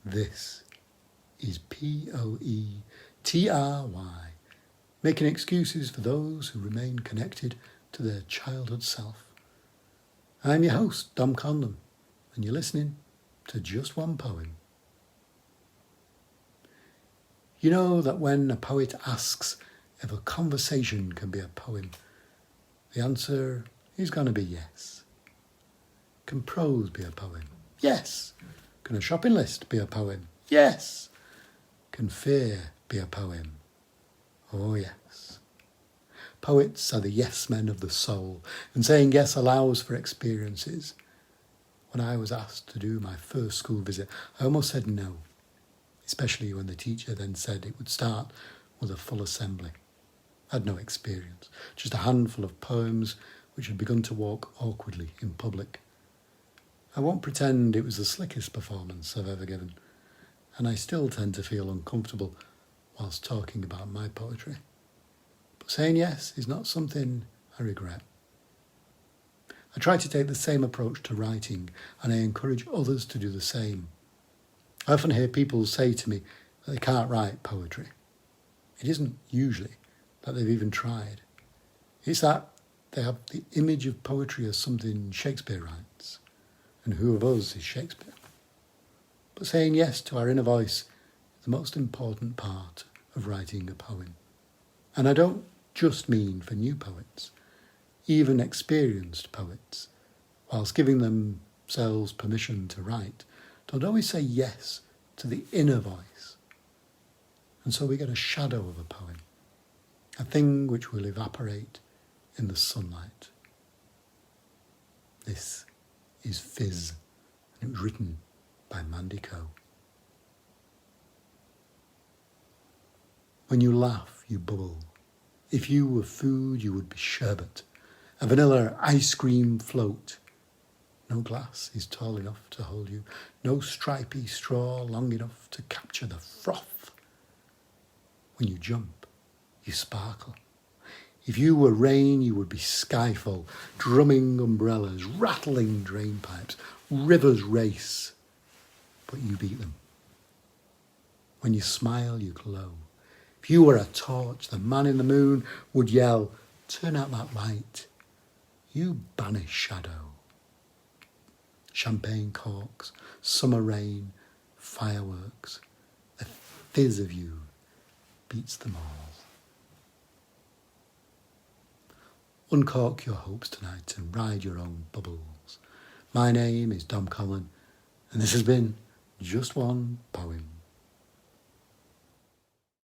This is Poetry, making excuses for those who remain connected to their childhood self. I'm your host, Dom Conlon, and you're listening to Just One Poem. You know that when a poet asks if a conversation can be a poem, the answer is going to be yes. Can prose be a poem? Yes. Can a shopping list be a poem? Yes. Can fear be a poem? Oh yes. Poets are the yes men of the soul, and saying yes allows for experiences. When I was asked to do my first school visit, I almost said no, especially when the teacher then said it would start with a full assembly. I had no experience, just a handful of poems which had begun to walk awkwardly in public. I won't pretend it was the slickest performance I've ever given, and I still tend to feel uncomfortable whilst talking about my poetry. But saying yes is not something I regret. I try to take the same approach to writing, and I encourage others to do the same. I often hear people say to me that they can't write poetry. It isn't usually that they've even tried. It's that they have the image of poetry as something Shakespeare writes, and who of us is Shakespeare? But saying yes to our inner voice is the most important part of writing a poem. And I don't just mean for new poets. Even experienced poets, whilst giving themselves permission to write, don't always say yes to the inner voice. And so we get a shadow of a poem, a thing which will evaporate in the sunlight. This is Fizz, and it was written by Mandy Coe. When you laugh, you bubble. If you were food, you would be sherbet, a vanilla ice cream float. No glass is tall enough to hold you, no stripy straw long enough to capture the froth. When you jump, you sparkle. If you were rain, you would be skyfall, drumming umbrellas, rattling drain pipes, rivers race, but you beat them. When you smile, you glow. If you were a torch, the man in the moon would yell, "Turn out that light." You banish shadow. Champagne corks, summer rain, fireworks. The fizz of you beats them all. Uncork your hopes tonight and ride your own bubbles. My name is Dom Conlon, and this has been Just One Poem.